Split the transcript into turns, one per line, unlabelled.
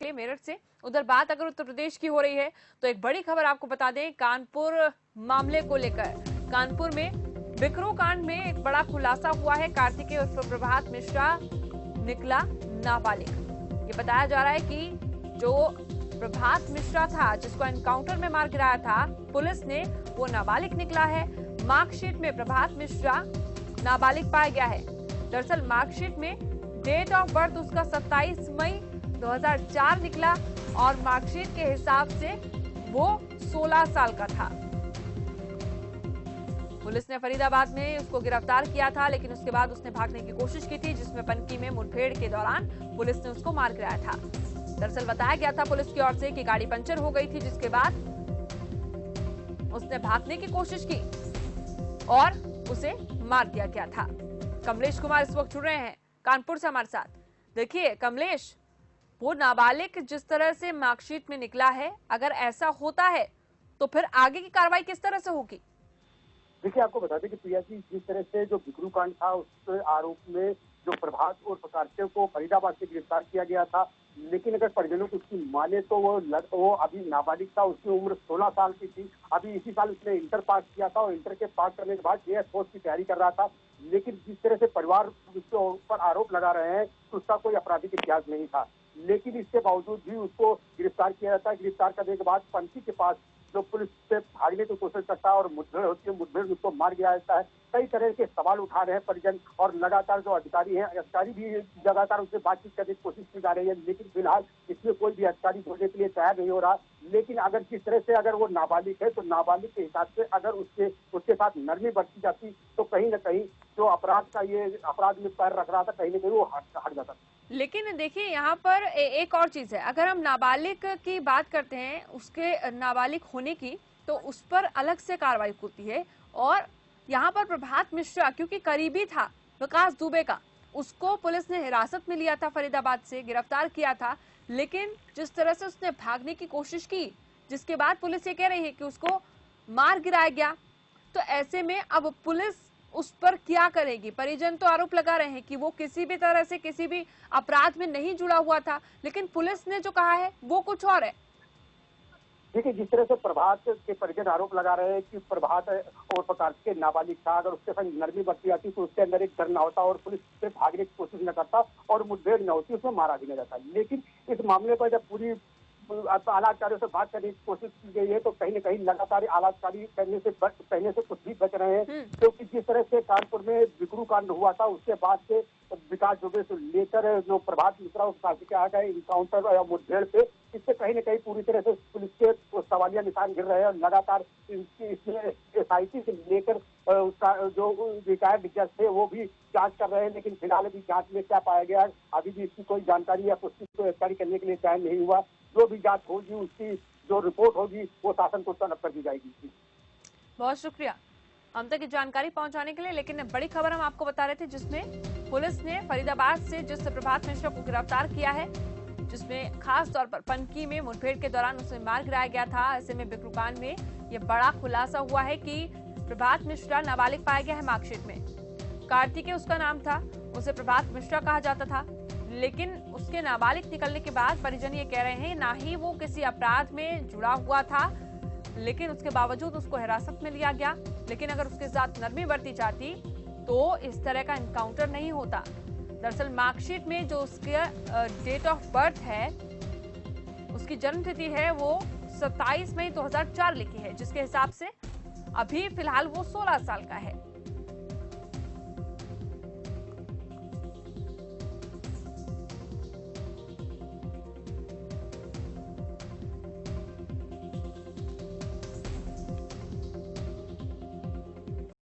लिए मेरठ से। उधर बात अगर उत्तर प्रदेश की हो रही है तो एक बड़ी खबर आपको बता दें कानपुर मामले को लेकर। कानपुर में बिकरू कांड में एक बड़ा खुलासा हुआ है। कार्तिकेय उर्फ प्रभात मिश्रा निकला नाबालिग। ये बताया जा रहा है कि जो प्रभात मिश्रा था जिसको एनकाउंटर में मार गिराया था, पुलिस ने वो नाबालिग निकला है। मार्कशीट में प्रभात मिश्रा नाबालिग पाया गया है। दरअसल मार्कशीट में डेट ऑफ बर्थ उसका 27 मई 2004 निकला और मार्कशीट के हिसाब से वो 16 साल का था। पुलिस ने फरीदाबाद में उसको गिरफ्तार किया था, लेकिन उसके बाद उसने भागने की कोशिश की थी, जिसमें पनकी में मुठभेड़ के दौरान पुलिस ने उसको मार गिराया था। दरअसल बताया गया था पुलिस की ओर से कि गाड़ी पंचर हो गई थी, जिसके बाद उसने भागने की कोशिश की और उसे मार दिया गया था। कमलेश कुमार इस वक्त जुड़ रहे हैं कानपुर से हमारे साथ। देखिए कमलेश, वो नाबालिग जिस तरह से मार्कशीट में निकला है, अगर ऐसा होता है तो फिर आगे की कार्रवाई किस तरह से होगी?
देखिए, आपको बता दें कि प्रिया जी, जिस तरह से जो बिकरू कांड था उस आरोप में जो प्रभात और कार्तिकेय को फरीदाबाद से गिरफ्तार किया गया था, लेकिन अगर परिजनों को उसकी माने तो वो अभी नाबालिग था। उसकी उम्र 16 साल की थी। अभी इसी साल उसने इंटर पास किया था और इंटर के पास करने के बाद जेएस फोर्स की तैयारी कर रहा था। लेकिन जिस तरह से परिवार उसके ऊपर आरोप लगा रहे हैं तो उसका कोई आपराधिक इतिहास नहीं था, लेकिन इसके बावजूद भी उसको गिरफ्तार किया जाता है। गिरफ्तार करने के बाद पंथी के पास जो पुलिस से भागने की कोशिश करता है और मुठभेड़ होती है, मुठभेड़ में उसको मार गिराया जाता है। कई तरह के सवाल उठा रहे हैं परिजन और लगातार जो अधिकारी हैं, अधिकारी भी लगातार उससे बातचीत करने की कोशिश की जा रही है, लेकिन फिलहाल इसमें कोई भी अधिकारी बोलने के लिए तैयार नहीं हो रहा। लेकिन अगर जिस तरह से अगर वो नाबालिग है तो नाबालिग के हिसाब से अगर उसके साथ नरमी बरती जाती तो कहीं न कहीं जो अपराध का ये अपराध में पैर रख रहा था, कहीं न कहीं वो हट जाता।
लेकिन देखिए यहाँ पर एक और चीज है, अगर हम नाबालिग की बात करते हैं, उसके नाबालिग होने की, तो उस पर अलग से कार्रवाई होती है। और यहाँ पर प्रभात मिश्रा क्योंकि करीबी था विकास दुबे का, उसको पुलिस ने हिरासत में लिया था, फरीदाबाद से गिरफ्तार किया था। लेकिन जिस तरह से उसने भागने की कोशिश की, जिसके बाद पुलिस ये कह रही है कि उसको मार गिराया गया, तो ऐसे में अब पुलिस उस पर क्या करेगी? परिजन तो आरोप लगा रहे हैं कि वो किसी भी तरह से किसी भी अपराध में नहीं जुड़ा हुआ था, लेकिन पुलिस ने जो कहा है वो कुछ और है।
देखिए, जिस तरह से प्रभात के परिजन आरोप लगा रहे हैं कि प्रभात और कार्तिकेय नाबालिग था, अगर उसके संग नरमी बरती जाती तो उसके अंदर एक डर न होता और पुलिस से भागने की कोशिश न करता और मुठभेड़ न होती, उसमें मारा भी न जाता। लेकिन इस मामले पर जब पूरी आला अधिकारियों से बात करने की कोशिश की गई है तो कहीं न कहीं लगातार आला अधिकारी कहने से कुछ भी बच रहे हैं, क्योंकि जिस तरह से कानपुर में बिकरू कांड हुआ था उसके बाद से विकास दुबे से लेकर जो प्रभात मिश्रा और कार्तिकेय आ गए इनकाउंटर या मुठभेड़ पे, इससे कहीं न कहीं पूरी तरह से पुलिस के सवालिया निशान गिर रहे हैं। लगातार इसमें एसआईटी से लेकर उसका जो रिटायर्ड जज थे वो भी जांच कर रहे हैं, लेकिन फिलहाल अभी जांच में क्या पाया गया अभी भी इसकी कोई जानकारी या पुष्टि को अधिकारी करने के लिए चयन नहीं हुआ। जो भी जांच होगी उसकी जो रिपोर्ट होगी वो शासन को तलब कर दी जाएगी।
बहुत शुक्रिया हम तक की जानकारी पहुंचाने के लिए। लेकिन बड़ी खबर हम आपको बता रहे थे, जिसमें पुलिस ने फरीदाबाद से जिस प्रभात मिश्रा को गिरफ्तार किया है, जिसमें खास तौर पर पनकी में मुठभेड़ के दौरान उसे मार गिराया गया था। ऐसे में बिकरू कांड में ये बड़ा खुलासा हुआ है कि प्रभात मिश्रा नाबालिग पाया गया है। मार्कशीट में कार्तिकेय उसका नाम था, उसे प्रभात मिश्रा कहा जाता था, लेकिन उसके नाबालिग निकलने के बाद परिजन ये कह रहे हैं ना ही वो किसी अपराध में जुड़ा हुआ था, लेकिन उसके बावजूद उसको हिरासत में लिया गया। लेकिन अगर उसके साथ नरमी बरती जाती तो इस तरह का एनकाउंटर नहीं होता। दरअसल मार्कशीट में जो उसके डेट ऑफ बर्थ है, उसकी जन्म तिथि है वो 27 मई 2004 लिखी है, जिसके हिसाब से अभी फिलहाल वो 16 साल का है।